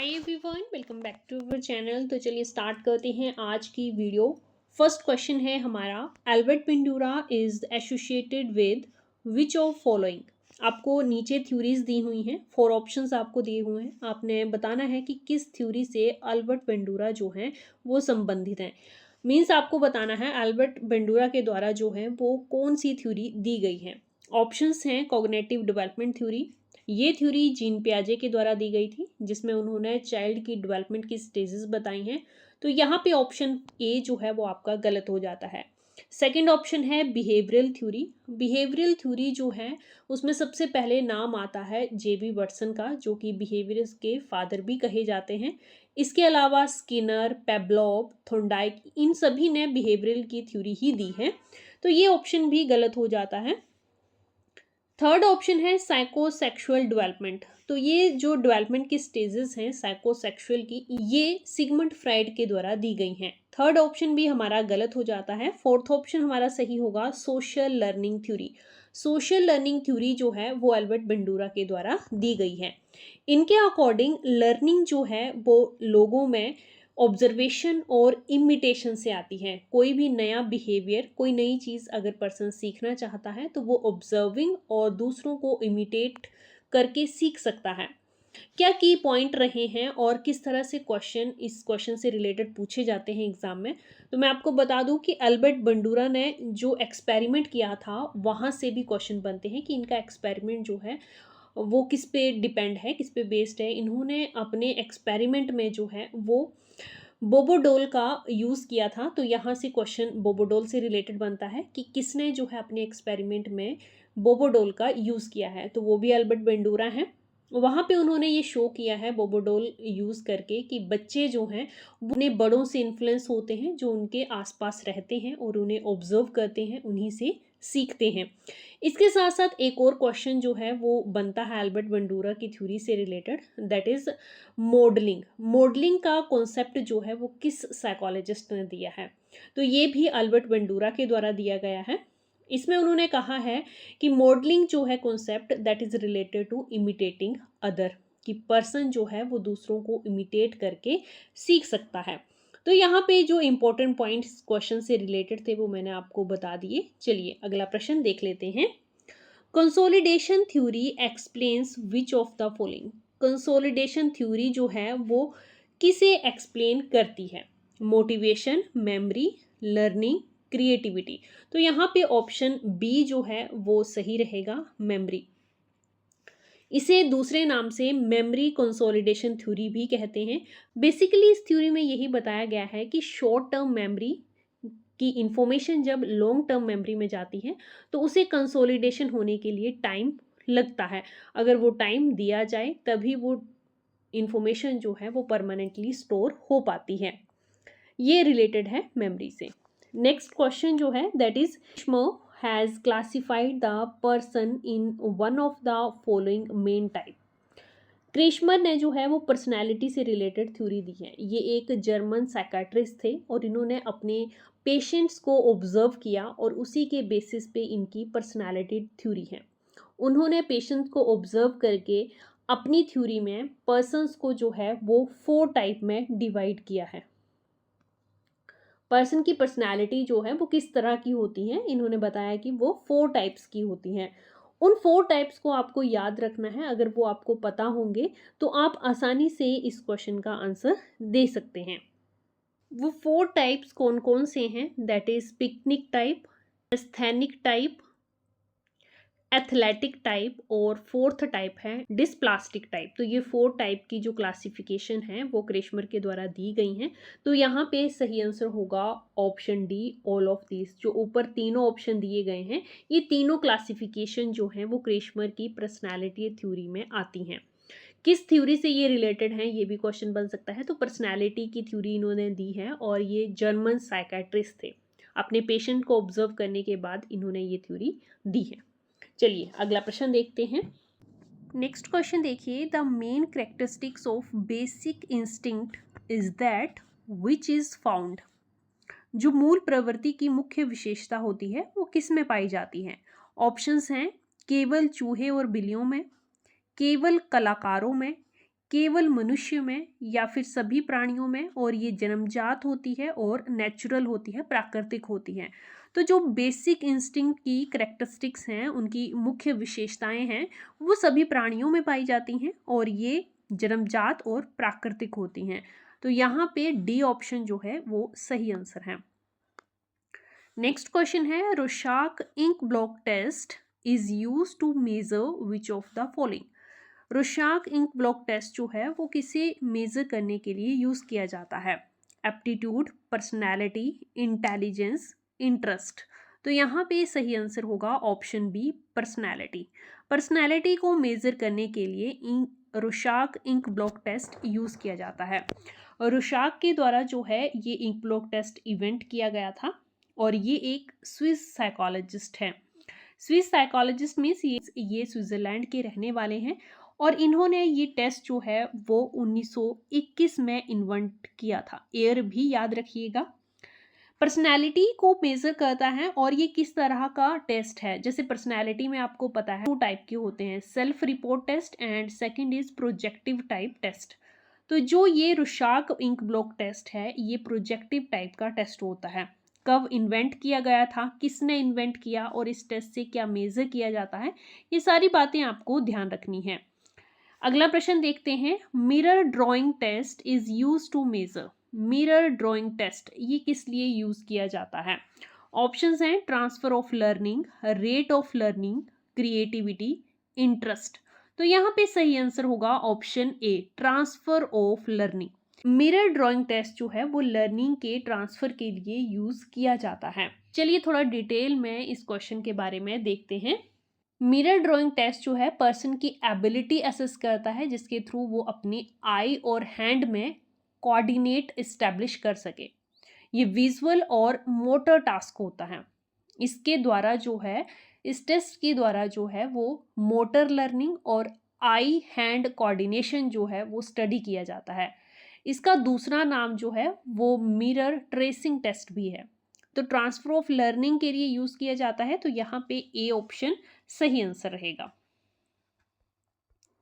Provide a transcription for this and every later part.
Hi everyone, welcome back to our channel. तो चलिए start करते हैं आज की वीडियो। फर्स्ट क्वेश्चन है हमारा, Albert Bandura is associated with which of following. आपको नीचे थ्योरीज दी हुई हैं, 4 ऑप्शंस आपको दिए हुए हैं। आपने बताना है कि किस थ्योरी से एल्बर्ट पेंडुरा जो हैं वो संबंधित हैं। मीन्स आपको बताना है एल्बर्ट पेंडुरा के द्वारा जो है वो कौन सी थ्योरी दी गई है। ऑप्शंस हैं कॉग्निटिव डेवलपमेंट थ्योरी, ये थ्योरी जीन पियाजे के द्वारा दी गई थी जिसमें उन्होंने चाइल्ड की डेवलपमेंट की स्टेजेस बताई हैं। तो यहाँ पे ऑप्शन ए जो है वो आपका गलत हो जाता है। सेकंड ऑप्शन है बिहेवियरल थ्योरी। बिहेवियरल थ्योरी जो है उसमें सबसे पहले नाम आता है जेबी वॉटसन का, जो कि बिहेवियर के फादर भी कहे जाते हैं। इसके अलावा स्किनर, पेब्लॉव, थोंडाइक, इन सभी ने बिहेवियरल की थ्योरी ही दी है। तो ये ऑप्शन भी गलत हो जाता है। थर्ड ऑप्शन है साइकोसेक्सुअल डेवलपमेंट। तो ये जो डेवलपमेंट की स्टेजेस हैं साइकोसेक्सुअल की, ये सिगमंड फ्राइड के द्वारा दी गई हैं। थर्ड ऑप्शन भी हमारा गलत हो जाता है। फोर्थ ऑप्शन हमारा सही होगा social learning theory. Social learning theory जो है वो एल्बर्ट बेंडूरा के द्वारा दी गई है। इनके अकॉर्डिंग लर्निंग जो है वो लोगों में ऑब्जर्वेशन और इमिटेशन से आती है। कोई भी नया बिहेवियर, कोई नई चीज़ अगर पर्सन सीखना चाहता है तो वो ऑब्जर्विंग और दूसरों को इमिटेट करके सीख सकता है। क्या की पॉइंट रहे हैं और किस तरह से क्वेश्चन इस क्वेश्चन से रिलेटेड पूछे जाते हैं एग्जाम में, तो मैं आपको बता दूं कि एल्बर्ट बंडूरा ने जो एक्सपेरिमेंट किया था वहां से भी क्वेश्चन बनते हैं कि इनका एक्सपेरिमेंट जो है वो किस पे डिपेंड है, किस पे बेस्ड है। इन्होंने अपने एक्सपेरिमेंट में जो है वो बोबोडोल का यूज़ किया था। तो यहाँ से क्वेश्चन बोबोडोल से रिलेटेड बनता है कि किसने जो है अपने एक्सपेरिमेंट में बोबोडोल का यूज़ किया है, तो वो भी एल्बर्ट बेंडूरा हैं। वहाँ पे उन्होंने ये शो किया है बोबोडोल यूज़ करके कि बच्चे जो हैं वो उन्हें बड़ों से इन्फ्लुएंस होते हैं जो उनके आसपास रहते हैं और उन्हें ऑब्जर्व करते हैं, उन्हीं से सीखते हैं। इसके साथ साथ एक और क्वेश्चन जो है वो बनता है एल्बर्ट बेंडूरा की थ्योरी से related, that is modelling. Modelling का कॉन्सेप्ट जो है वो किस साइकोलॉजिस्ट ने दिया है, तो ये भी एल्बर्ट बेंडूरा के द्वारा दिया गया है। इसमें उन्होंने कहा है कि मॉडलिंग जो है concept that is related to imitating other, कि पर्सन जो है वो दूसरों को इमिटेट करके सीख सकता है। तो यहाँ पे जो इंपॉर्टेंट पॉइंट्स क्वेश्चन से रिलेटेड थे वो मैंने आपको बता दिए। चलिए अगला प्रश्न देख लेते हैं। Consolidation theory explains which of the following. Consolidation theory जो है वो किसे एक्सप्लेन करती है? Motivation, memory, learning, creativity. तो यहाँ पे ऑप्शन बी जो है वो सही रहेगा, मेमोरी। इसे दूसरे नाम से मेमोरी कंसोलिडेशन थ्योरी भी कहते हैं। बेसिकली इस थ्योरी में यही बताया गया है कि शॉर्ट टर्म मेमोरी की इंफॉर्मेशन जब लॉन्ग टर्म मेमोरी में जाती है तो उसे कंसोलिडेशन होने के लिए टाइम लगता है। अगर वो टाइम दिया जाए तभी वो इंफॉर्मेशन जो है वो परमानेंटली स्टोर हो पाती है। ये रिलेटेड है मेमोरी से। नेक्स्ट क्वेश्चन जो है that is has classified the person in one of the following main type. क्रेशमर ने जो है वो पर्सनैलिटी से रिलेटेड थ्योरी दी है। ये एक जर्मन साइकाट्रिस्ट थे और इन्होंने अपने पेशेंट्स को ऑब्जर्व किया और उसी के बेसिस पे इनकी पर्सनैलिटी थ्योरी है। उन्होंने पेशेंट्स को ऑब्जर्व करके अपनी थ्योरी में पर्सन्स को जो है वो 4 टाइप में डिवाइड किया है। पर्सन की पर्सनैलिटी जो है वो किस तरह की होती है, इन्होंने बताया कि वो 4 टाइप्स की होती हैं। उन 4 टाइप्स को आपको याद रखना है। अगर वो आपको पता होंगे तो आप आसानी से इस क्वेश्चन का आंसर दे सकते हैं। वो 4 टाइप्स कौन कौन से हैं, that is picnic type, asthenic type, athletic type और फोर्थ टाइप है डिस्प्लास्टिक टाइप। तो ये 4 टाइप की जो क्लासिफिकेशन है वो क्रेशमर के द्वारा दी गई हैं। तो यहाँ पे सही आंसर होगा option D, all of this. जो ऊपर तीनों ऑप्शन दिए गए हैं ये तीनों क्लासिफिकेशन जो हैं वो क्रेशमर की पर्सनैलिटी थ्योरी में आती हैं। किस थ्योरी से ये रिलेटेड है ये भी क्वेश्चन बन सकता है। तो पर्सनैलिटी की थ्योरी इन्होंने दी है और ये जर्मन साइकेट्रिस्ट थे। अपने पेशेंट को ऑब्जर्व करने के बाद इन्होंने ये थ्योरी दी है। चलिए अगला प्रश्न देखते हैं। नेक्स्ट क्वेश्चन देखिए, the main characteristics of basic instinct is that which is found. जो मूल प्रवृत्ति की मुख्य विशेषता होती है वो किस में पाई जाती है? ऑप्शंस हैं केवल चूहे और बिल्लियों में, केवल कलाकारों में, केवल मनुष्य में या फिर सभी प्राणियों में, और ये जन्मजात होती है और नेचुरल होती है, प्राकृतिक होती है। तो जो बेसिक इंस्टिंक्ट की करेक्टरिस्टिक्स हैं, उनकी मुख्य विशेषताएं हैं, वो सभी प्राणियों में पाई जाती हैं और ये जन्मजात और प्राकृतिक होती हैं। तो यहाँ पे डी ऑप्शन जो है वो सही आंसर है। नेक्स्ट क्वेश्चन है, Rorschach ink blot test is use to measure which of the following. Rorschach ink blot test जो है वो किसे मेजर करने के लिए यूज किया जाता है? Aptitude, personality, intelligence, interest. तो यहाँ पे सही आंसर होगा ऑप्शन बी, पर्सनैलिटी। पर्सनैलिटी को मेजर करने के लिए रोशाक इंक ब्लॉक टेस्ट यूज किया जाता है। रोशाक के द्वारा जो है ये इंक ब्लॉक टेस्ट इवेंट किया गया था और ये एक स्विस साइकोलॉजिस्ट है। स्विस साइकोलॉजिस्ट मीन्स ये स्विट्जरलैंड के रहने वाले हैं और इन्होंने ये टेस्ट जो है वो 1921 में इन्वेंट किया था। ईयर भी याद रखिएगा। पर्सनैलिटी को मेजर करता है और ये किस तरह का टेस्ट है? जैसे पर्सनैलिटी में आपको पता है 2 टाइप के होते हैं, self report test and second is projective type test. तो जो ये रोशाक इंक ब्लॉक टेस्ट है ये प्रोजेक्टिव टाइप का टेस्ट होता है। कब इन्वेंट किया गया था, किसने इन्वेंट किया और इस टेस्ट से क्या मेजर किया जाता है, ये सारी बातें आपको ध्यान रखनी है। अगला प्रश्न देखते हैं, mirror drawing test is use to measure. Mirror drawing test ये किस लिए यूज किया जाता है? ऑप्शंस हैं transfer of learning, rate of learning, creativity, interest. तो यहाँ पे सही आंसर होगा option A, transfer of learning. Mirror drawing test जो है वो लर्निंग के ट्रांसफर के लिए यूज किया जाता है। चलिए थोड़ा डिटेल में इस क्वेश्चन के बारे में देखते हैं। मिरर ड्राइंग टेस्ट जो है पर्सन की एबिलिटी असेस करता है जिसके थ्रू वो अपनी आई और हैंड में कोऑर्डिनेट इस्टेब्लिश कर सके। ये विजुअल और मोटर टास्क होता है। इसके द्वारा जो है, इस टेस्ट के द्वारा जो है वो मोटर लर्निंग और आई हैंड कोऑर्डिनेशन जो है वो स्टडी किया जाता है। इसका दूसरा नाम जो है वो मिरर ट्रेसिंग टेस्ट भी है। तो ट्रांसफर ऑफ लर्निंग के लिए यूज किया जाता है, तो यहाँ पे ए ऑप्शन सही आंसर रहेगा।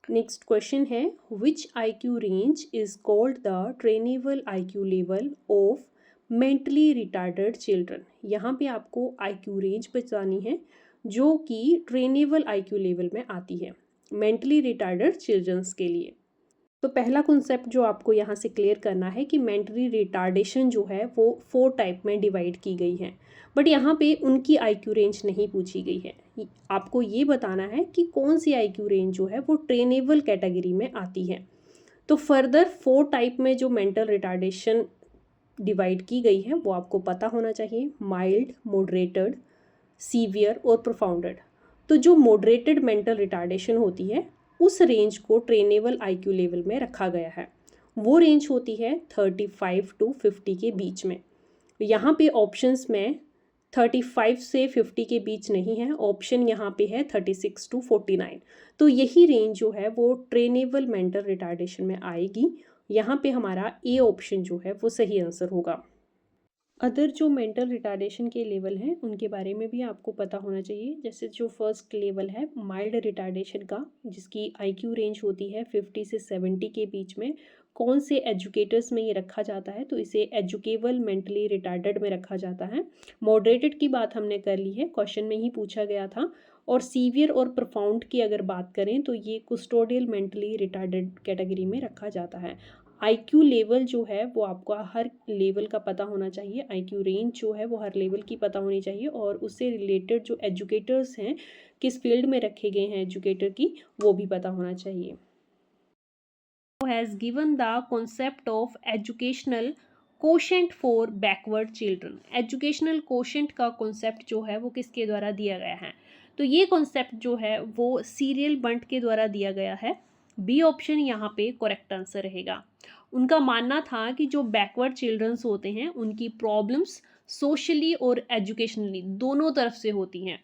नेक्स्ट क्वेश्चन है, विच IQ range is called the trainable IQ level of mentally retarded children. यहाँ पे आपको IQ रेंज बतानी है जो कि ट्रेनेबल IQ लेवल में आती है मेंटली रिटार्डेड चिल्ड्रंस के लिए। तो पहला कॉन्सेप्ट जो आपको यहाँ से क्लियर करना है कि मेंटली रिटार्डेशन जो है वो 4 टाइप में डिवाइड की गई है, बट यहाँ पे उनकी IQ रेंज नहीं पूछी गई है। आपको ये बताना है कि कौन सी IQ रेंज जो है वो ट्रेनेबल कैटेगरी में आती है। तो फर्दर 4 टाइप में जो मेंटल रिटार्डेशन डिवाइड की गई है वो आपको पता होना चाहिए, माइल्ड, मॉडरेटेड, सीवियर और प्रोफाउंडेड। तो जो मॉडरेटेड मेंटल रिटार्डेशन होती है उस रेंज को ट्रेनेबल IQ लेवल में रखा गया है। वो रेंज होती है 35 to 50 के बीच में। यहाँ पे ऑप्शंस में 35 से 50 के बीच नहीं है, ऑप्शन यहाँ पे है 36 to 49। तो यही रेंज जो है वो ट्रेनेबल मेंटल रिटार्डेशन में आएगी। यहाँ पे हमारा ए ऑप्शन जो है वो सही आंसर होगा। अदर जो मेंटल रिटार्डेशन के लेवल हैं उनके बारे में भी आपको पता होना चाहिए। जैसे जो फर्स्ट लेवल है माइल्ड रिटार्डेशन का, जिसकी IQ रेंज होती है 50 से 70 के बीच में, कौन से एजुकेटर्स में ये रखा जाता है? तो इसे एजुकेबल मेंटली रिटार्डेड में रखा जाता है। मॉडरेटेड की बात हमने कर ली है, क्वेश्चन में ही पूछा गया था। और सीवियर और प्रोफाउंड की अगर बात करें तो ये कुस्टोडियल मेंटली रिटार्डेड कैटेगरी में रखा जाता है। IQ लेवल जो है वो आपको हर लेवल का पता होना चाहिए, IQ रेंज जो है वो हर लेवल की पता होनी चाहिए और उससे रिलेटेड जो एजुकेटर्स हैं, किस फील्ड में रखे गए हैं एजुकेटर की, वो भी पता होना चाहिए। Has given the concept of educational quotient for backward children. Educational quotient का कॉन्सेप्ट जो है वो किसके द्वारा दिया गया है? तो ये कॉन्सेप्ट जो है वो सीरियल बंट के द्वारा दिया गया है। बी ऑप्शन यहाँ पे करेक्ट आंसर रहेगा। उनका मानना था कि जो बैकवर्ड चिल्ड्रंस होते हैं उनकी प्रॉब्लम्स सोशली और एजुकेशनली दोनों तरफ से होती हैं,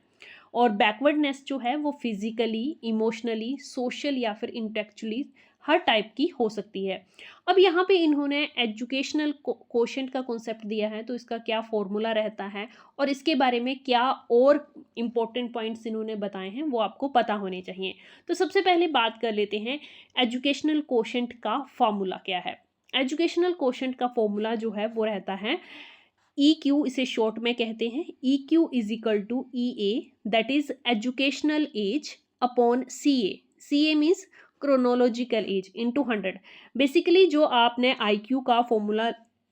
और बैकवर्डनेस जो है वो फिजिकली, इमोशनली, सोशल या फिर इंटेलेक्चुअली हर टाइप की हो सकती है। अब यहाँ पे इन्होंने एजुकेशनल कोशेंट का कॉन्सेप्ट दिया है, तो इसका क्या फॉर्मूला रहता है और इसके बारे में क्या और इम्पोर्टेंट पॉइंट्स इन्होंने बताए हैं वो आपको पता होने चाहिए। तो सबसे पहले बात कर लेते हैं एजुकेशनल कोशेंट का फॉर्मूला क्या है। एजुकेशनल कोशेंट का फॉर्मूला जो है वो रहता है EQ, इसे शॉर्ट में कहते हैं। EQ is equal to EA, that is educational age upon CA। CA means chronological age into 100। Basically जो आपने IQ का फॉर्मूला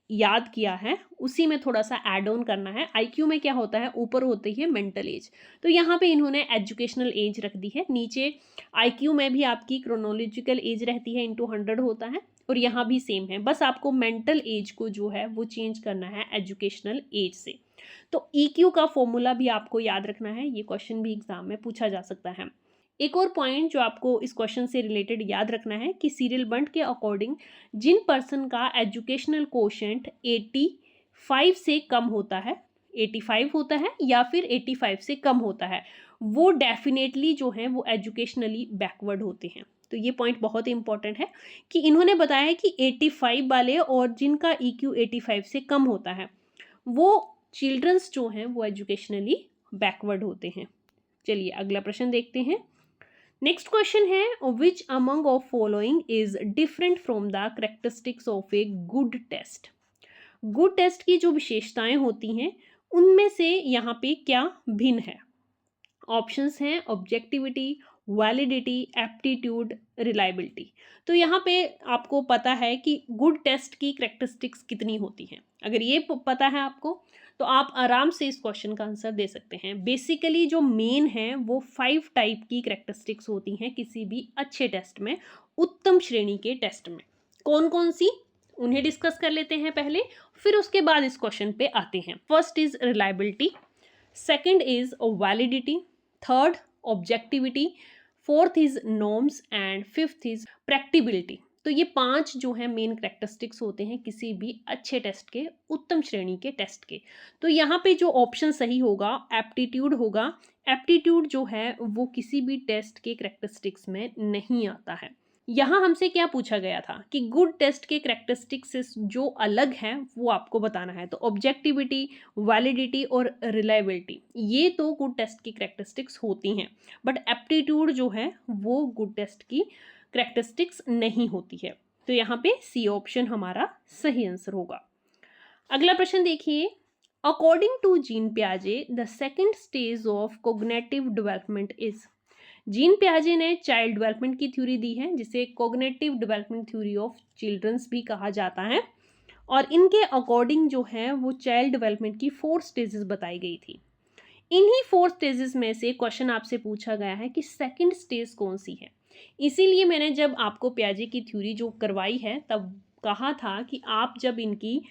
याद किया है उसी में थोड़ा सा ऐड ऑन करना है। IQ में क्या होता है, ऊपर होती है मेंटल एज, तो यहाँ पे इन्होंने एजुकेशनल एज रख दी है। नीचे IQ में भी आपकी क्रोनोलॉजिकल एज रहती है, इंटू 100 होता है, और यहाँ भी सेम है। बस आपको मेंटल एज को जो है वो चेंज करना है एजुकेशनल एज से। तो EQ का फॉर्मूला भी आपको याद रखना है, ये क्वेश्चन भी एग्जाम में पूछा जा सकता है। एक और पॉइंट जो आपको इस क्वेश्चन से रिलेटेड याद रखना है कि सीरियल बंट के अकॉर्डिंग जिन पर्सन का एजुकेशनल कोशेंट 85 से कम होता है, 85 होता है या फिर 85 से कम होता है, वो डेफिनेटली जो है वो एजुकेशनली बैकवर्ड होते हैं। तो ये पॉइंट बहुत इंपॉर्टेंट है कि इन्होंने बताया है कि 85 वाले और जिनका EQ 85 से कम होता है वो चिल्ड्रंस जो हैं वो एजुकेशनली बैकवर्ड होते हैं। चलिए अगला प्रश्न देखते हैं। नेक्स्ट क्वेश्चन है, which among of following is different from the characteristics of a good test. Good test की जो विशेषताएं होती हैं उनमें से यहाँ पे क्या भिन्न है। ऑप्शंस हैं ऑब्जेक्टिविटी, वैलिडिटी, एप्टीट्यूड, रिलायबिलिटी। तो यहाँ पे आपको पता है कि गुड टेस्ट की कैरेक्टरिस्टिक्स कितनी होती हैं। अगर ये पता है आपको तो आप आराम से इस क्वेश्चन का आंसर दे सकते हैं। बेसिकली जो मेन है वो 5 टाइप की कैरेक्टरिस्टिक्स होती हैं किसी भी अच्छे टेस्ट में, उत्तम श्रेणी के टेस्ट में। कौन कौन सी, उन्हें डिस्कस कर लेते हैं पहले, फिर उसके बाद इस क्वेश्चन पे आते हैं। First is reliability, second is validity, third objectivity, fourth is norms and fifth is practicability. तो ये 5 जो है मेन कैरेक्टरिस्टिक्स होते हैं किसी भी अच्छे टेस्ट के, उत्तम श्रेणी के टेस्ट के। तो यहाँ पे जो ऑप्शन सही होगा एप्टीट्यूड होगा। एप्टीट्यूड जो है वो किसी भी टेस्ट के कैरेक्टरिस्टिक्स में नहीं आता है। यहाँ हमसे क्या पूछा गया था कि गुड टेस्ट के कैरेक्टरिस्टिक्स से जो अलग है वो आपको बताना है। तो ऑब्जेक्टिविटी, वैलिडिटी और रिलायबिलिटी ये तो गुड टेस्ट की कैरेक्टरिस्टिक्स होती हैं, बट एप्टीट्यूड जो है वो गुड टेस्ट की कैरेक्टरिस्टिक्स नहीं होती है। तो यहाँ पे C ऑप्शन हमारा सही आंसर होगा। अगला प्रश्न देखिए, अकॉर्डिंग टू जीन पियाजे the second stage of cognitive development is. Jean पियाजे ने चाइल्ड डेवलपमेंट की थ्योरी दी है जिसे cognitive development theory of children's भी कहा जाता है, और इनके अकॉर्डिंग जो है वो चाइल्ड डेवलपमेंट की 4 स्टेजेस बताई गई थी। इन्हीं 4 स्टेजेस में से क्वेश्चन आपसे पूछा गया है कि सेकंड स्टेज कौन सी है। इसीलिए मैंने जब आपको पियाजे की थ्योरी जो करवाई है तब कहा था कि आप जब इनकी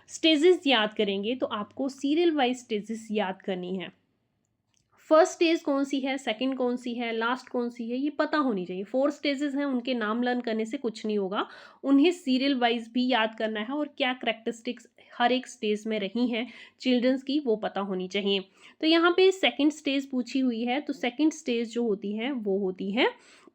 स्टेजेस याद करेंगे तो आपको सीरियल वाइज स्टेजेस याद करनी है। फर्स्ट स्टेज कौन सी है, सेकंड कौन सी है, लास्ट कौन सी है, ये पता होनी चाहिए। 4 स्टेजेस हैं, उनके नाम लर्न करने से कुछ नहीं होगा, उन्हें सीरियल वाइज भी याद करना है और क्या कैरेक्टरिस्टिक्स हर एक स्टेज में रही हैं चिल्ड्रंस की वो पता होनी चाहिए। तो यहाँ पे सेकंड स्टेज पूछी हुई है, तो सेकंड स्टेज जो होती है वो होती है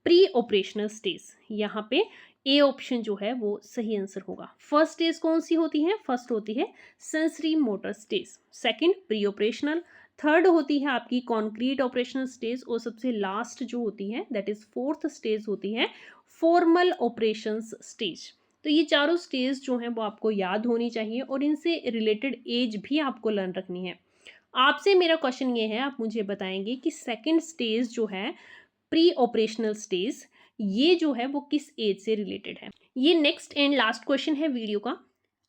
प्री ऑपरेशनल स्टेज। यहाँ पे A ऑप्शन जो है वो सही आंसर होगा। फर्स्ट स्टेज कौन सी होती है, फर्स्ट होती है sensory motor stage, second pre operational, third होती है आपकी कॉन्क्रीट ऑपरेशनल स्टेज, और सबसे लास्ट जो होती है दैट इज फोर्थ स्टेज होती है फॉर्मल ऑपरेशंस स्टेज। तो ये चारों स्टेज जो हैं वो आपको याद होनी चाहिए और इनसे रिलेटेड एज भी आपको लर्न रखनी है। आपसे मेरा क्वेश्चन ये है, आप मुझे बताएंगे कि सेकंड स्टेज जो है प्री ऑपरेशनल स्टेज, ये जो है वो किस एज से रिलेटेड है। ये नेक्स्ट एंड लास्ट क्वेश्चन है वीडियो का।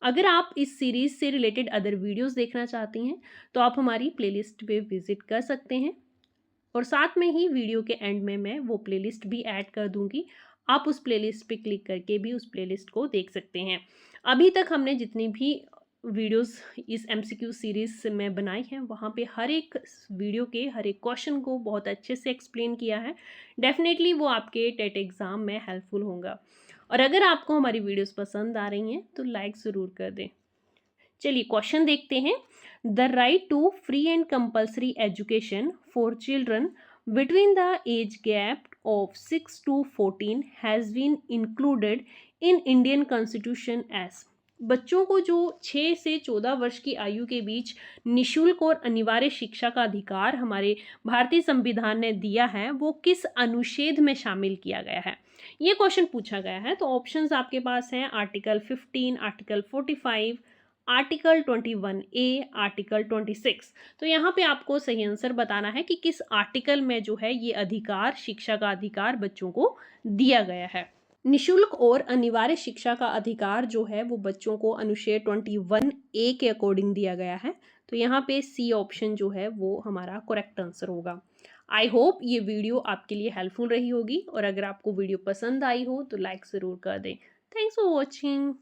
अगर आप इस सीरीज से रिलेटेड अदर वीडियोस देखना चाहती हैं तो आप हमारी प्लेलिस्ट पे विजिट कर सकते हैं, और साथ में ही वीडियो के एंड में मैं वो प्लेलिस्ट भी ऐड कर दूंगी। आप उस प्लेलिस्ट पे क्लिक करके भी उस प्लेलिस्ट को देख सकते हैं। अभी तक हमने जितनी भी वीडियोस इस MCQ सीरीज में बनाई हैं वहाँ पे हर एक वीडियो के हर एक क्वेश्चन को बहुत अच्छे से एक्सप्लेन किया है। डेफिनेटली वो आपके टेट एग्ज़ाम में हेल्पफुल होगा। और अगर आपको हमारी वीडियोस पसंद आ रही हैं तो लाइक ज़रूर कर दें। चलिए क्वेश्चन देखते हैं। The right to free and compulsory education for children between the age gap of 6 to 14 has been included in Indian Constitution as। बच्चों को जो 6 से 14 वर्ष की आयु के बीच निशुल्क और अनिवार्य शिक्षा का अधिकार हमारे भारतीय संविधान ने दिया है, वो किस अनुच्छेद में शामिल किया गया है, ये क्वेश्चन पूछा गया है। तो ऑप्शंस आपके पास हैं article 15, article 45, article 21A, article 26। तो यहाँ पे आपको सही आंसर बताना है कि किस आर्टिकल में जो है ये अधिकार, शिक्षा का अधिकार बच्चों को दिया गया है। निशुल्क और अनिवार्य शिक्षा का अधिकार जो है वो बच्चों को अनुच्छेद 21A के अकॉर्डिंग दिया गया है। तो यहाँ पे सी ऑप्शन जो है वो हमारा करेक्ट आंसर होगा। आई होप ये वीडियो आपके लिए हेल्पफुल रही होगी, और अगर आपको वीडियो पसंद आई हो तो लाइक ज़रूर कर दें। Thanks for watching.